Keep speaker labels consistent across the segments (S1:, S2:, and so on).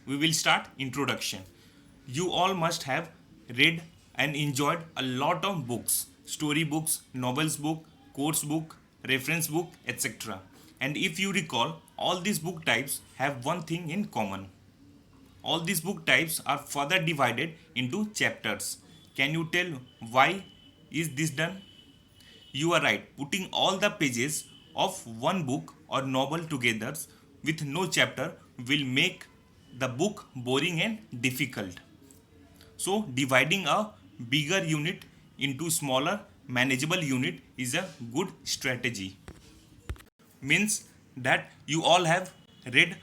S1: we will start introduction. You all must have read and enjoyed a lot of books, story books, novels book, course book, reference book, etc. And if you recall, all these book types have one thing in common. All these book types are further divided into chapters. Can you tell why is this done? You are right. Putting all the pages of one book or novel together with no chapter will make the book boring and difficult. So, dividing a bigger unit into smaller, manageable unit is a good strategy. Means that you all have read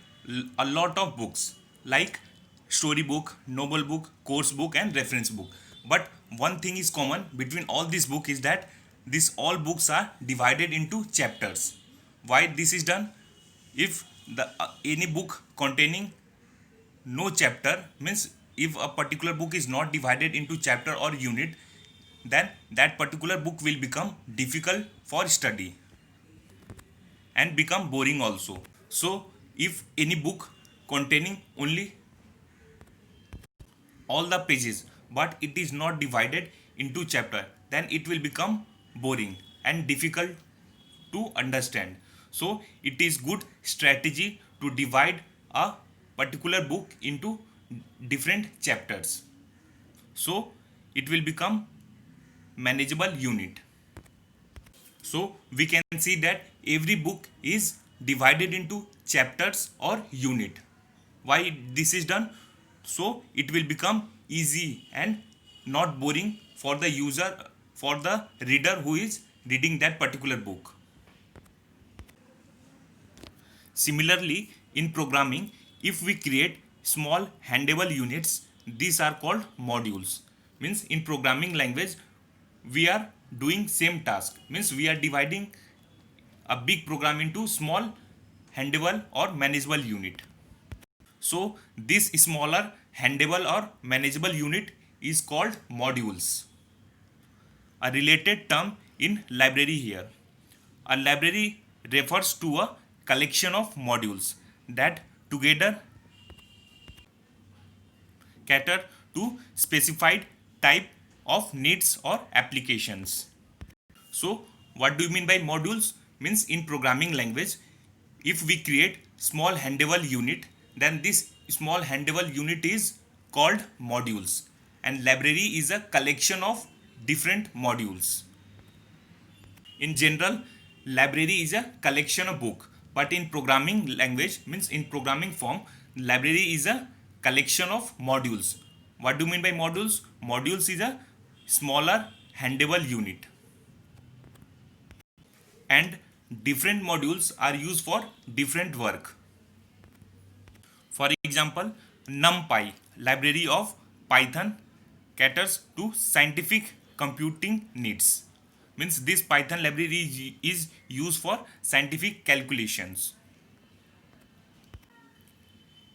S1: a lot of books like story book, novel book, course book, and reference book. But one thing is common between all these books is that these all books are divided into chapters. Why this is done? If the any book containing no chapter, means if a particular book is not divided into chapter or unit, then that particular book will become difficult for study and become boring also. So if any book containing only all the pages but it is not divided into chapter, then it will become boring and difficult to understand. So it is good strategy to divide a particular book into different chapters, so it will become manageable unit. So we can see that every book is divided into chapters or unit. Why this is done? So it will become easy and not boring for the user, for the reader who is reading that particular book. Similarly, in programming, if we create small handable units, these are called modules. Means in programming language, we are doing same task. Means we are dividing a big program into small handable or manageable unit. So this smaller handable or manageable unit is called modules. A related term in library here. A library refers to a collection of modules that together cater to specified type of needs or applications. So what do you mean by modules? Means in programming language, if we create small handable unit, then this small handable unit is called modules, and library is a collection of different modules. In general, library is a collection of book, but in programming language, means in programming form, library is a collection of modules. What do you mean by modules? Modules is a smaller handable unit, and different modules are used for different work. For example, NumPy, library of Python, caters to scientific computing needs. Means this Python library is used for scientific calculations.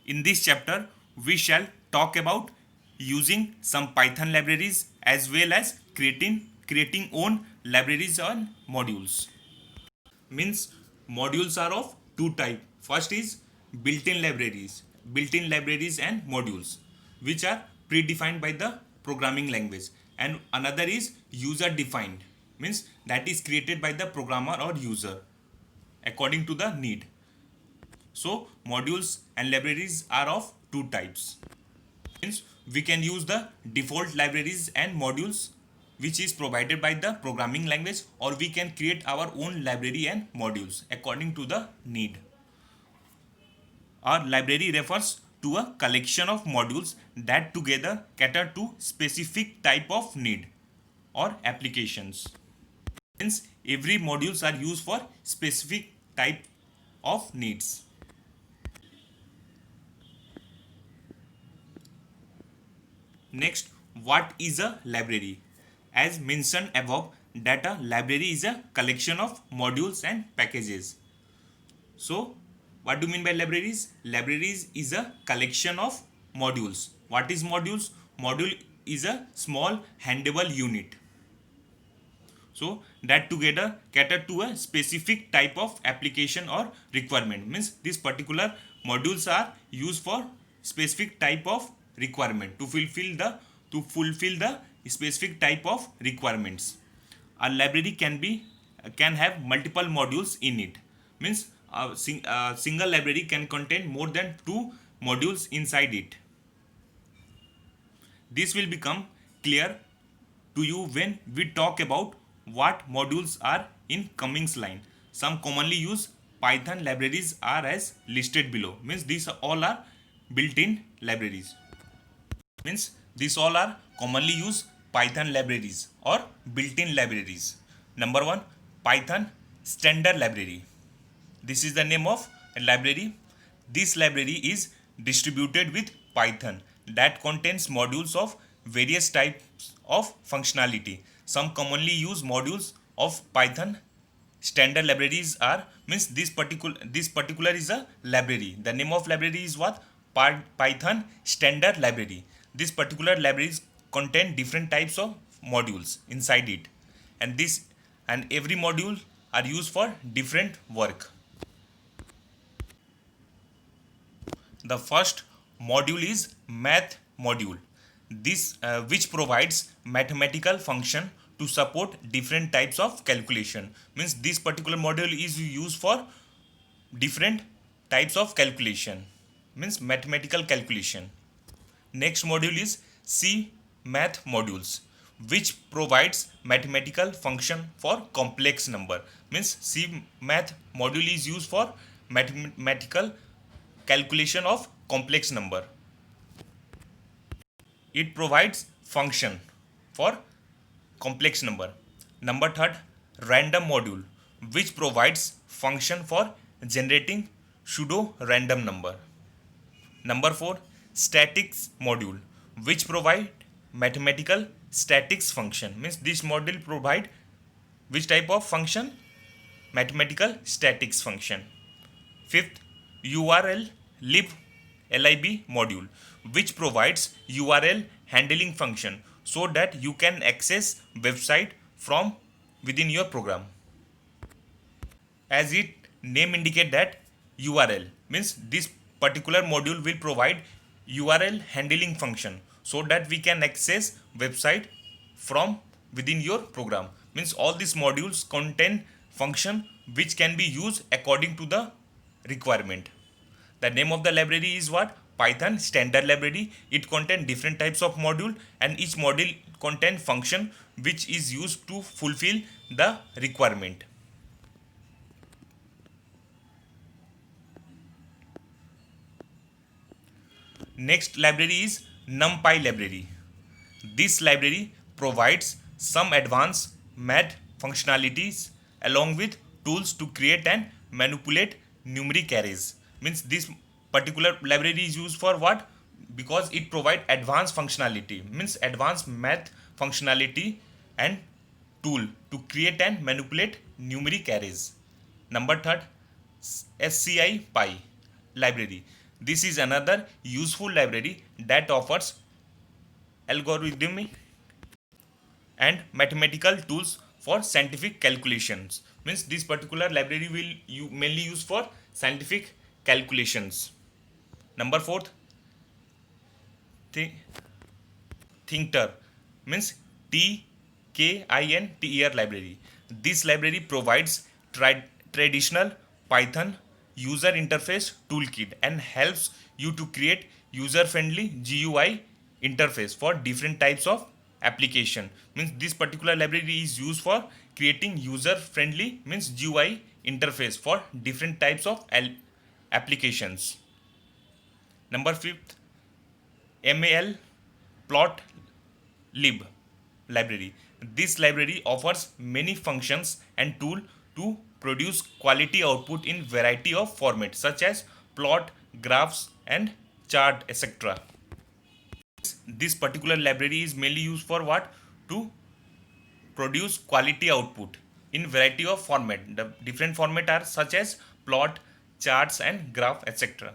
S1: In this chapter, we shall talk about using some Python libraries as well as creating own libraries and modules. Means modules are of two type. First is built-in libraries and modules, which are predefined by the programming language, and another is user defined, means that is created by the programmer or user according to the need. So modules and libraries are of two types. Means we can use the default libraries and modules which is provided by the programming language, or we can create our own library and modules according to the need. Our library refers to a collection of modules that together cater to specific type of need or applications. Hence, every modules are used for specific type of needs. Next, what is a library? As mentioned above, that a library is a collection of modules and packages. So, what do you mean by libraries? Libraries is a collection of modules. What is modules? Module is a small handable unit. So that together cater to a specific type of application or requirement. Means these particular modules are used for specific type of requirement, to fulfill the specific type of requirements. A library can have multiple modules in it. Means a single library can contain more than two modules inside it. This will become clear to you when we talk about what modules are in Cummings line. Some commonly used Python libraries are as listed below. Means these all are built-in libraries. Means these all are commonly used Python libraries or built-in libraries. Number one, Python standard library. This is the name of a library. This library is distributed with Python that contains modules of various types of functionality. Some commonly used modules of Python standard libraries are, means this particular is a library. The name of library is what? Python standard library. This particular libraries contain different types of modules inside it, and every module are used for different work. The first module is math module. This which provides mathematical function to support different types of calculation. Means this particular module is used for different types of calculation. Means mathematical calculation. Next module is C math modules, which provides mathematical function for complex number. Means C math module is used for mathematical calculation of complex number. It provides function for complex number. Number third, random module, which provides function for generating pseudo random number. Number four, statics module, which provide mathematical statics function. Means this module provide which type of function? Mathematical statics function. Fifth, URL lib module, which provides URL handling function so that you can access website from within your program. As it name indicate that URL means this particular module will provide URL handling function so that we can access website from within your program. Means all these modules contain function which can be used according to the requirement. The name of the library is what? Python standard library. It contains different types of module, and each module contain function which is used to fulfill the requirement. Next library is NumPy library. This library provides some advanced math functionalities along with tools to create and manipulate numeric arrays. Means this particular library is used for what? Because it provides advanced functionality, means advanced math functionality and tool to create and manipulate numeric arrays. Number third, SCI Pi library. This is another useful library that offers algorithmic and mathematical tools for scientific calculations. Means this particular library will you mainly use for scientific calculations. Number fourth, Thinkter means TKINTER library. This library provides traditional Python user interface toolkit and helps you to create user-friendly GUI interface for different types of application. Means this particular library is used for creating user-friendly means GUI interface for different types of applications. Number fifth, MAL plot lib library. This library offers many functions and tools to produce quality output in variety of formats such as plot, graphs and chart, etc. This particular library is mainly used for what? To produce quality output in variety of format. The different format are such as plot, charts and graph, etc.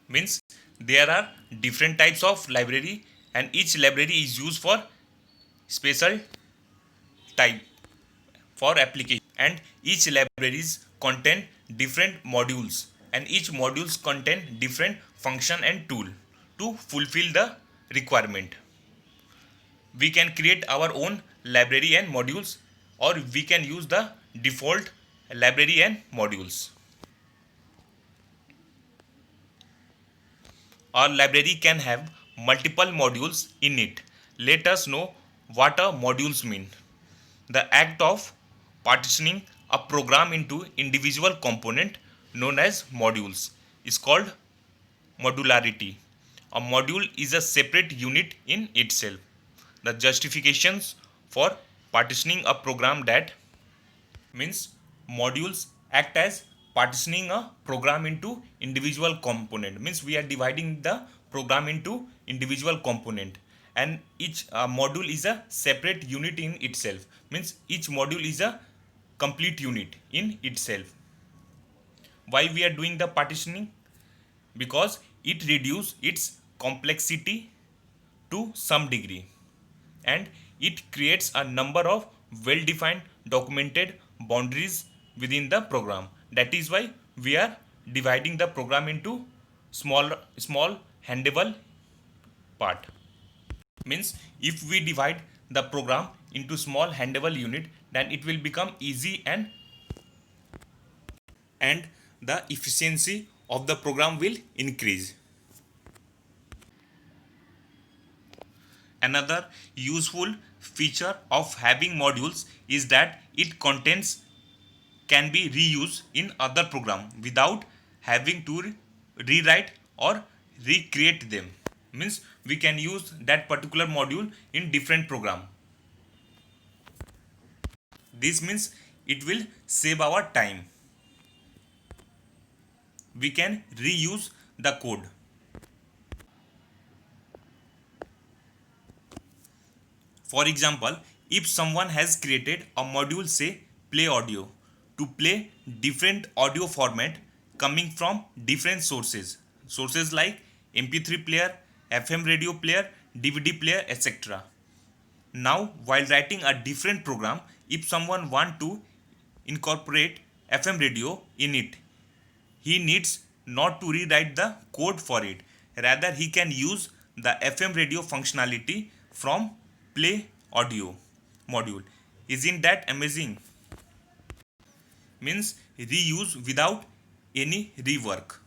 S1: Means there are different types of library and each library is used for special type for application, and each libraries contain different modules and each modules contain different function and tool to fulfill the requirement. We can create our own library and modules, or we can use the default library and modules. Our library can have multiple modules in it. Let us know what a modules mean. The act of partitioning a program into individual component known as modules is called modularity. A module is a separate unit in itself. The justifications for partitioning a program, that means modules act as partitioning a program into individual component, means we are dividing the program into individual component, and each module is a separate unit in itself, means each module is a complete unit in itself. Why we are doing the partitioning? Because it reduces its complexity to some degree, and it creates a number of well defined documented boundaries within the program. That is why we are dividing the program into small handable part. Means if we divide the program into small handable unit, then it will become easy, and the efficiency of the program will increase. Another useful feature of having modules is that it contains can be reused in other program without having to rewrite or recreate them. Means we can use that particular module in different program. This means it will save our time. We can reuse the code. For example, if someone has created a module, say play audio, to play different audio format coming from different sources like MP3 player, FM radio player, DVD player, etc. Now, while writing a different program, if someone want to incorporate FM radio in it, he needs not to rewrite the code for it. Rather, he can use the FM radio functionality from play audio module. Isn't that amazing? Means reuse without any rework.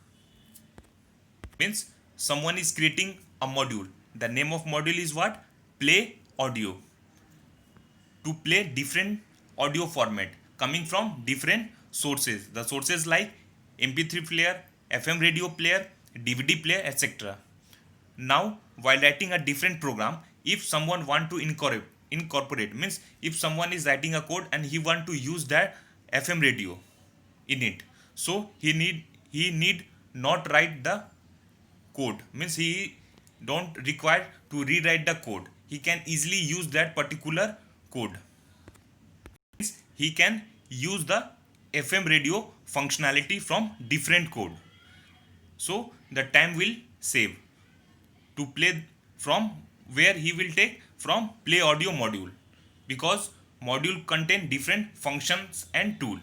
S1: Means someone is creating a module. The name of module is what? Play audio. To play different audio format coming from different sources. The sources like MP3 player, FM radio player, DVD player, etc. Now, while writing a different program, if someone want to incorporate, means if someone is writing a code and he want to use that FM radio in it, so he need not write the code, means he don't require to rewrite the code. He can easily use that particular code. Means he can use the FM radio functionality from different code. So the time will save to play from where he will take from play audio module, because module contain different functions and tool,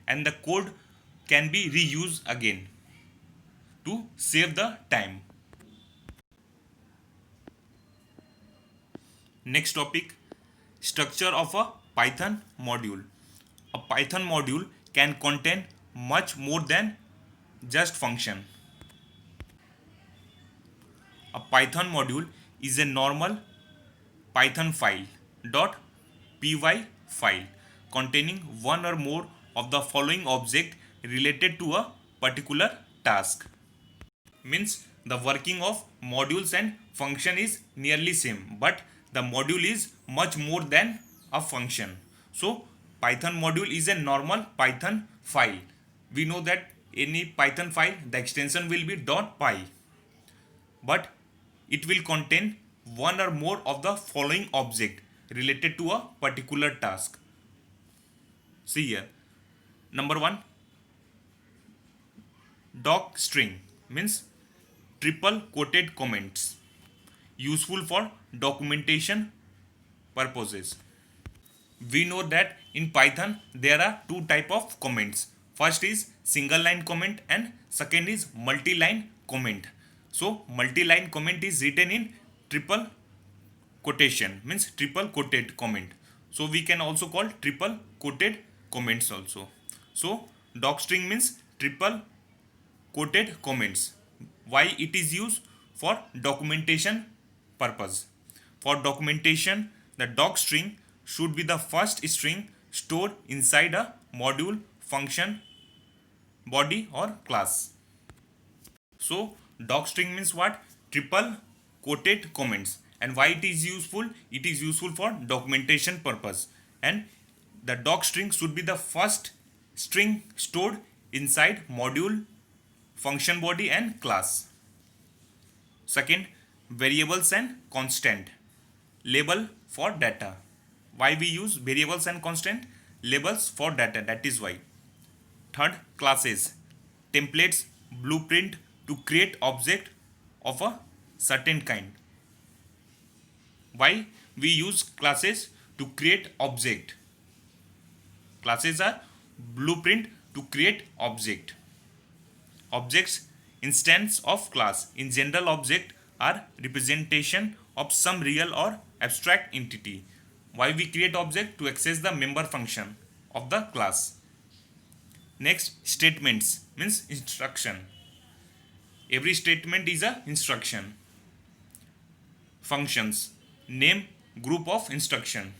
S1: and the code can be reused again to save the time. Next topic, structure of a Python module. A Python module can contain much more than just function. A Python module is a normal Python file .py file containing one or more of the following object related to a particular task. Means the working of modules and function is nearly same, but the module is much more than a function. So Python module is a normal Python file. We know that any Python file, the extension will be .py, but it will contain one or more of the following object related to a particular task. See here, number 1, doc string, means triple quoted comments, useful for documentation purposes. We know that in Python there are two type of comments. First is single line comment and second is multi-line comment. So multi-line comment is written in triple quotation, means triple quoted comment. So we can also call triple quoted comments also. So docstring means triple quoted comments. Why it is used? For documentation purpose. For documentation, the docstring should be the first string stored inside a module, function, body or class. So docstring means what? Triple quoted comments. And why it is useful? It is useful for documentation purpose. And the docstring should be the first string stored inside module, function body and class. Second, variables and constant. Label for data. Why we use variables and constant? Labels for data, that is why. Third, classes. Templates, blueprint to create object of a certain kind. Why we use classes? To create object. Classes are blueprint to create object. Objects, instance of class. In general, object are representation of some real or abstract entity. Why we create object? To access the member function of the class. Next, statements means instruction. Every statement is a instruction. Functions, name group of instruction.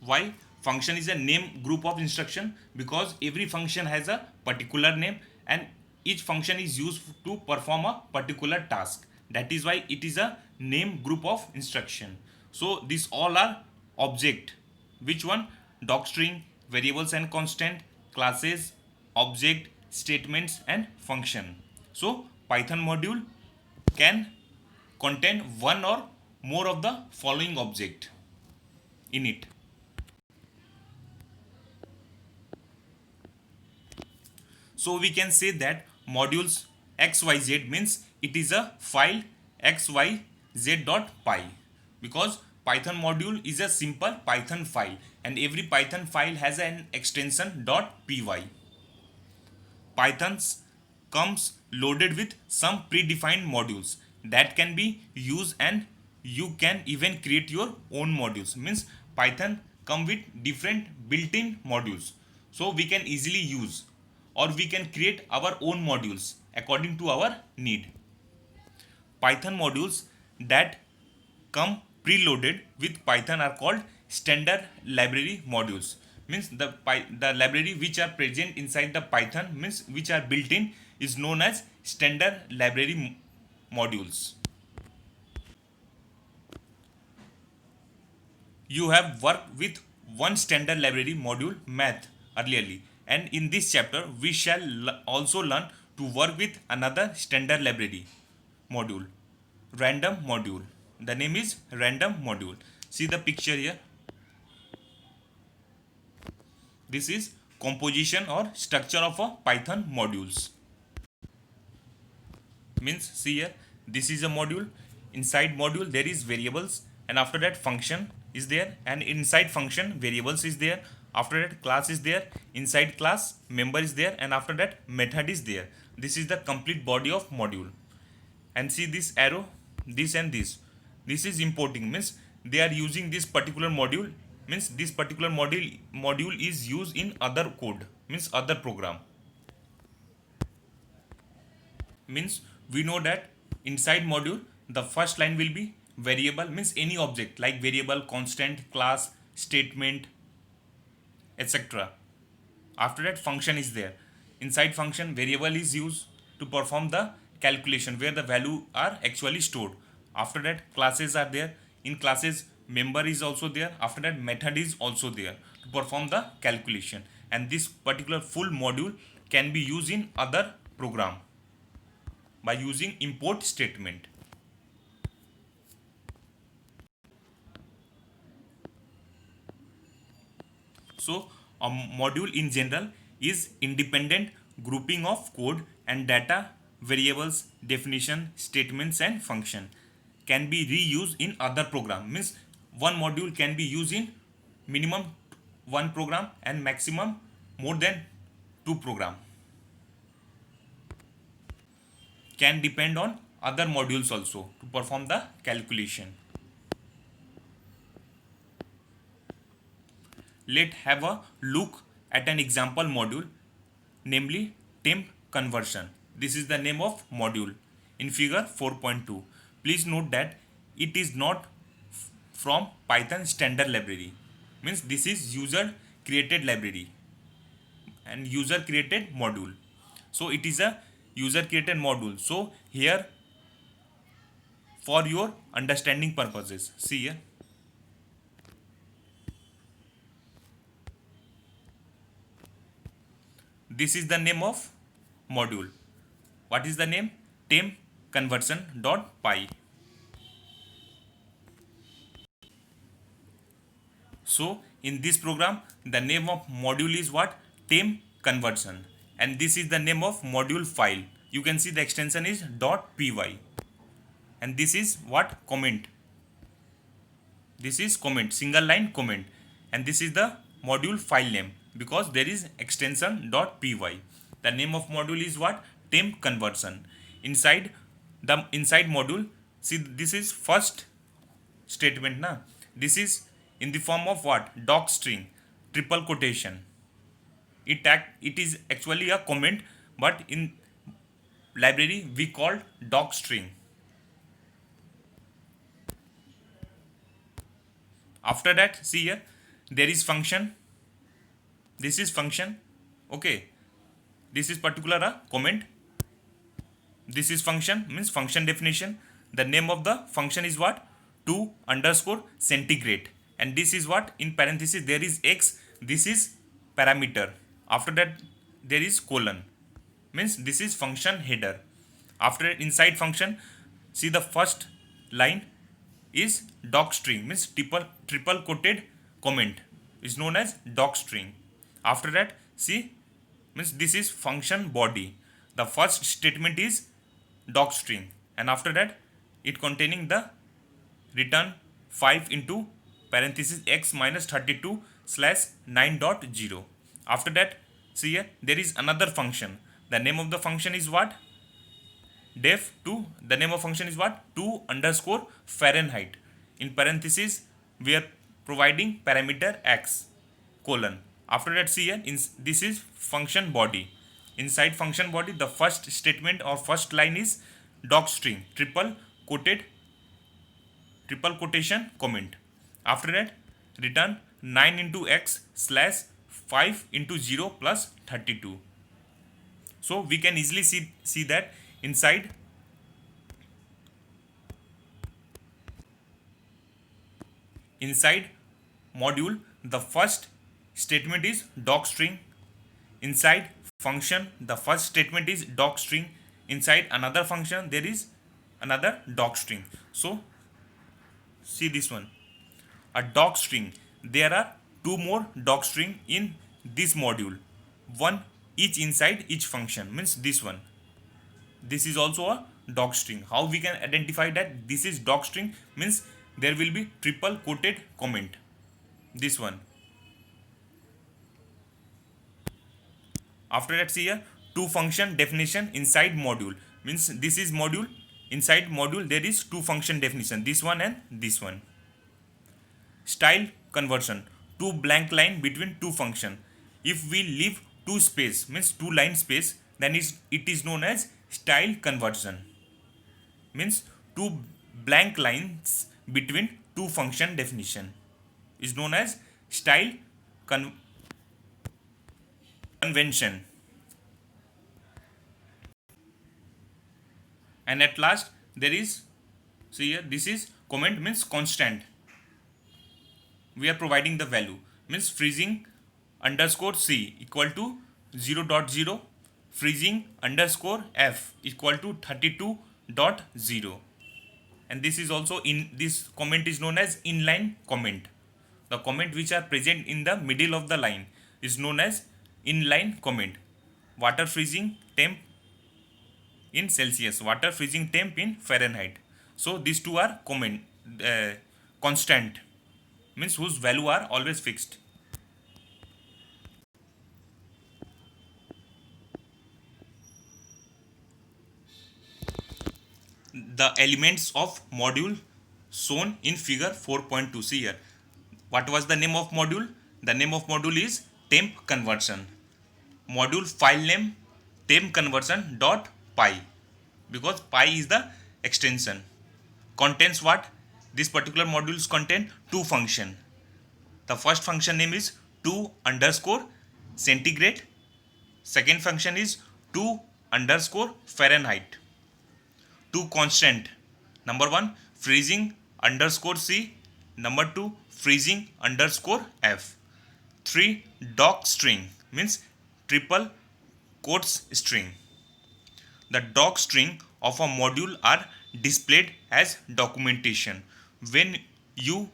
S1: Why function is a name group of instruction? Because every function has a particular name and each function is used to perform a particular task. That is why it is a name group of instruction. So these all are object. Which one? Docstring, variables and constant, classes, object, statements and function. So Python module can contain one or more of the following object in it. So we can say that modules xyz means it is a file xyz.py, because Python module is a simple Python file and every Python file has an extension .py. Pythons comes loaded with some predefined modules that can be used, and you can even create your own modules. Means Python come with different built-in modules, so we can easily use or we can create our own modules according to our need. Python modules that come preloaded with Python are called standard library modules. Means the library which are present inside the Python, means which are built in, is known as standard library modules. You have worked with one standard library module, math, earlierly, and in this chapter we shall also learn to work with another standard library module, random module. The name is random module. See the picture here. This is composition or structure of a Python modules. Means see here, this is a module. Inside module there is variables, and after that function is there, and inside function variables is there. After that class is there, inside class member is there, and after that method is there. This is the complete body of module. And see this arrow, this and this. This is importing, means they are using this particular module, means this particular module is used in other code, means other program. Means we know that inside module the first line will be variable, means any object like variable, constant, class, statement, etc. After that function is there. Inside function variable is used to perform the calculation where the value are actually stored. After that classes are there. In classes member is also there. After that method is also there to perform the calculation, and this particular full module can be used in other program by using import statement. So a module in general is independent grouping of code and data, variables, definition, statements and function can be reused in other program. Means one module can be used in minimum one program and maximum more than two program, can depend on other modules also to perform the calculation. Let's have a look at an example module, namely temp conversion. This is the name of module in figure 4.2. Please note that it is not from Python standard library. Means this is user created library and user created module. So it is a user created module. So here, for your understanding purposes, see here, this is the name of module. What is the name? Temp conversion.py. So in this program, the name of module is what? Temp conversion, and this is the name of module file. You can see the extension is .py, and this is what? Comment. This is comment, single line comment, and this is the module file name because there is extension .py. The name of module is what? Temp conversion. Inside the inside module, see, this is first statement na. This is in the form of what? Doc string, triple quotation. It is actually a comment, but in library we call doc string. After that, see here, there is function. This is function. Okay, this is particular a comment. This is function, means function definition. The name of the function is what? 2 underscore centigrade, and this is what? In parenthesis there is x. This is parameter. After that there is colon, means this is function header. After inside function, see, the first line is doc string, means triple quoted comment is known as doc string. After that, see, means this is function body. The first statement is doc string, and after that it containing the return 5 into parenthesis x minus 32 slash 9.0. After that, see here, there is another function. The name of the function is what? Def 2. The name of function is what? 2 underscore Fahrenheit. In parenthesis we are providing parameter x colon. After that, see here, this is function body. Inside function body, the first statement or first line is doc string, triple quotation comment. After that, return 9 into x slash 5 into 0 plus 32. So we can easily see that inside module, the first statement is doc string. Inside function, the first statement is doc string. Inside another function, there is another doc string. So see this one, a doc string. There are two more doc string in this module, one each inside each function, means this one. This is also a doc string. How we can identify that this is doc string? Means there will be triple quoted comment, this one. After that, see here, two function definition inside module, means this is module. Inside module there is two function definition, this one and this one. Style conversion, two blank line between two function. If we leave two space, means two line space, then it is known as style conversion. Means two blank lines between two function definition is known as style convention. And at last there is, see here, this is comment, means constant. We are providing the value, means freezing underscore c equal to 0.0, freezing underscore f equal to 32.0, and this is also, in this comment is known as inline comment. The comment which are present in the middle of the line is known as inline comment. Water freezing temp in Celsius, water freezing temp in Fahrenheit. So these two are constant, means whose value are always fixed. the elements of module shown in figure 4.2. See here, what was the name of module? The name of module is temp conversion. Module file name temp conversion dot py, because py is the extension. Contains what? This particular modules contain two function. The first function name is 2 underscore centigrade. Second function is 2 underscore Fahrenheit. Two constant. Number one, freezing underscore C. Number two, freezing underscore F. Three, doc string means triple quotes string. The doc string of a module are displayed as documentation when you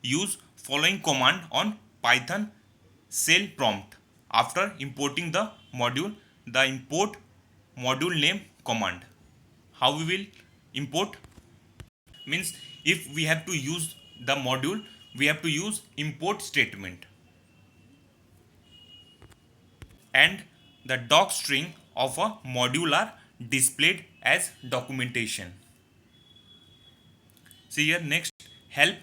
S1: use following command on Python shell prompt after importing the module, the import module name command. How we will import? Means if we have to use the module, we have to use import statement, and the doc string of a module are displayed as documentation. See here, next, help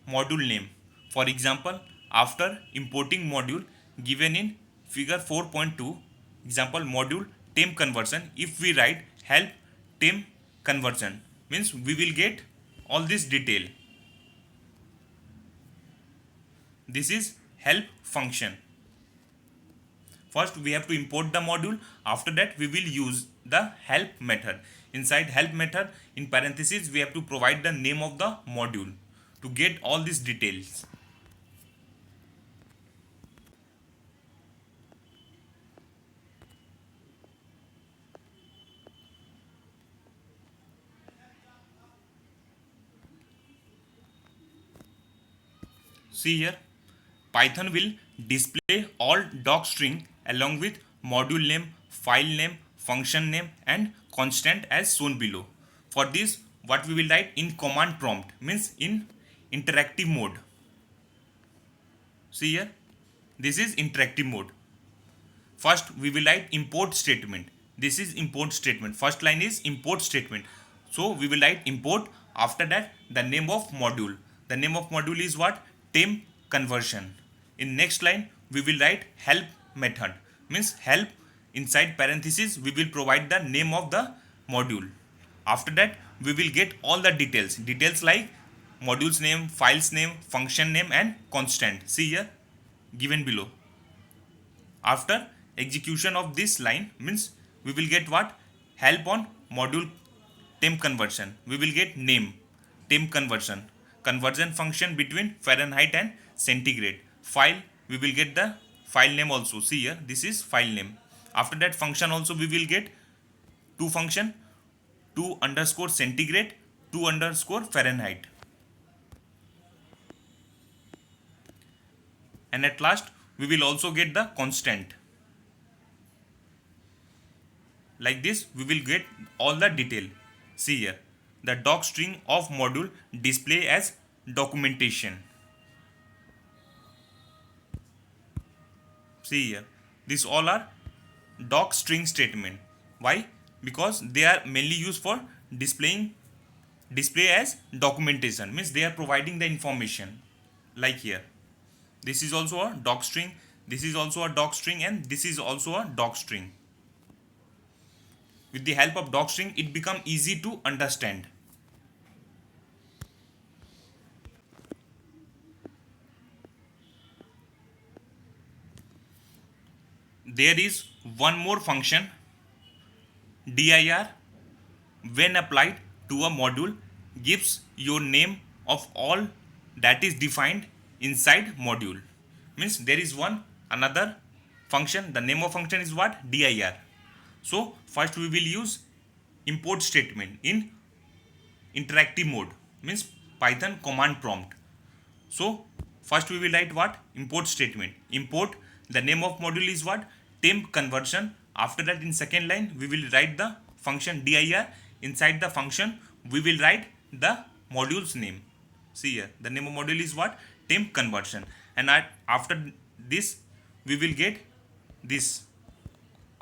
S1: module name. For example, after importing module given in figure 4.2, example module temp conversion, if we write help temp conversion, means we will get all this detail. This is help function. First we have to import the module, after that we will use the help method. Inside help method, in parentheses, we have to provide the name of the module to get all these details. See here, Python will display all doc string along with module name, file name, function name and constant as shown below. For this, what we will write in command prompt, means in interactive mode. See here, this is interactive mode. First we will write import statement. This is import statement. First line is import statement. So we will write import, after that the name of module. The name of module is what? Temp conversion. In next line we will write help method, means help, inside parentheses we will provide the name of the module. After that we will get all the details like module's name, file's name, function name and constant. See here, given below. After execution of this line, means we will get what? Help on module temp conversion. We will get name temp conversion, conversion function between Fahrenheit and centigrade. File, we will get the file name also. See here, this is file name. After that function also we will get two function, 2 underscore centigrade, 2 underscore Fahrenheit. And at last we will also get the constant. Like this we will get all the detail. See here, the doc string of module display as documentation. See here, these all are doc string statement. Why? Because they are mainly used for display as documentation, means they are providing the information. Like here, this is also a doc string, this is also a doc string and this is also a doc string. With the help of doc string it become easy to understand. There is one more function, dir, when applied to a module gives your name of all that is defined inside module. Means there is one another function, the name of function is what? Dir. So first we will use import statement in interactive mode, means Python command prompt. So first we will write what? Import statement. Import, the name of module is what? Temp conversion. After that in second line we will write the function dir. Inside the function we will write the module's name. See here, the name of module is what? Temp conversion. And after this we will get this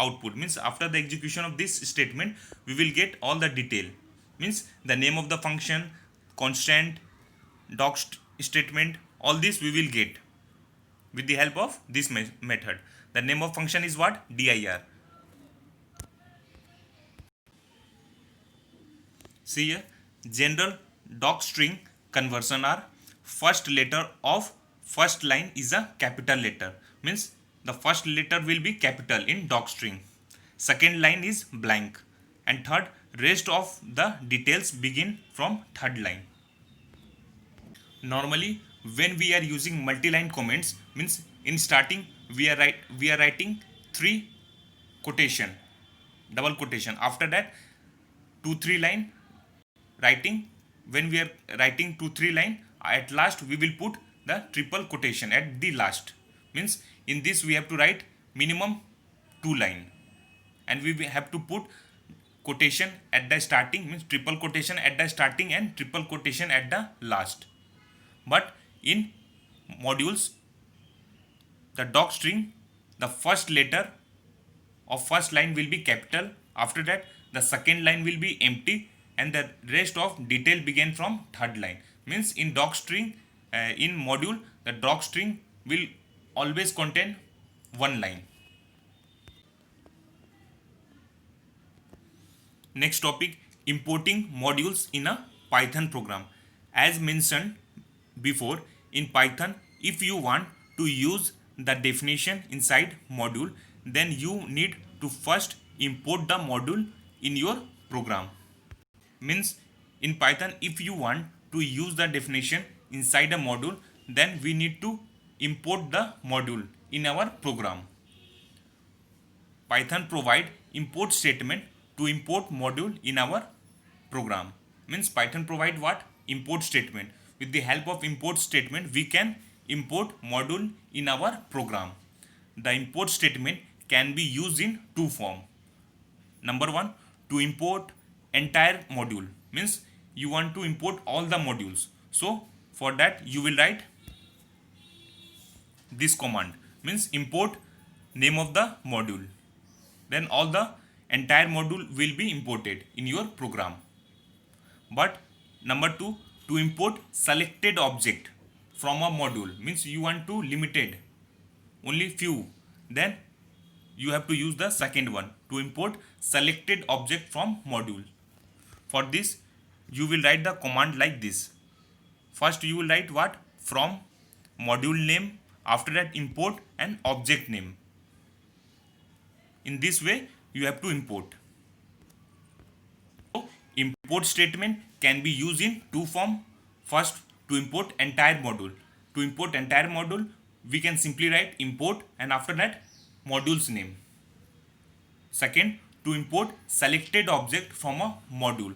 S1: output. Means after the execution of this statement, we will get all the detail. Means the name of the function, constant, statement, all this we will get with the help of this method. The name of function is what? dir. See here, general docstring conversion are first letter of first line is a capital letter. Means the first letter will be capital in docstring. Second line is blank. And third, rest of the details begin from third line. Normally, when we are using multi-line comments, means in starting we are writing three quotation, double quotation. After that, 2-3 line writing. When we are writing 2-3 line, at last we will put the triple quotation at the last. Means in this we have to write minimum 2 line, and we have to put quotation at the starting, means triple quotation at the starting and triple quotation at the last. But in modules, the docstring, the first letter of first line will be capital. After that, the second line will be empty, and the rest of detail begin from third line. Means in docstring, in module, the docstring will always contain one line. Next topic, importing modules in a Python program. As mentioned before, in Python, if you want to use the definition inside module, then you need to first import the module in your program. Means in Python, if you want to use the definition inside a module, then we need to import the module in our program. Python provide import statement to import module in our program. Means Python provide what? Import statement. With the help of import statement, we can import module in our program. The import statement can be used in two forms. Number one, to import entire module. Means you want to import all the modules. So for that you will write this command. Means import name of the module. Then all the entire module will be imported in your program. But number two, to import selected object from a module. Means you want to limited only few, then you have to use the second one, to import selected object from module. For this you will write the command like this. First you will write what? From module name, after that import an object name. In this way you have to import. So import statement can be used in two forms. First, to import entire module. To import entire module, we can simply write import and after that module's name. Second, to import selected object from a module.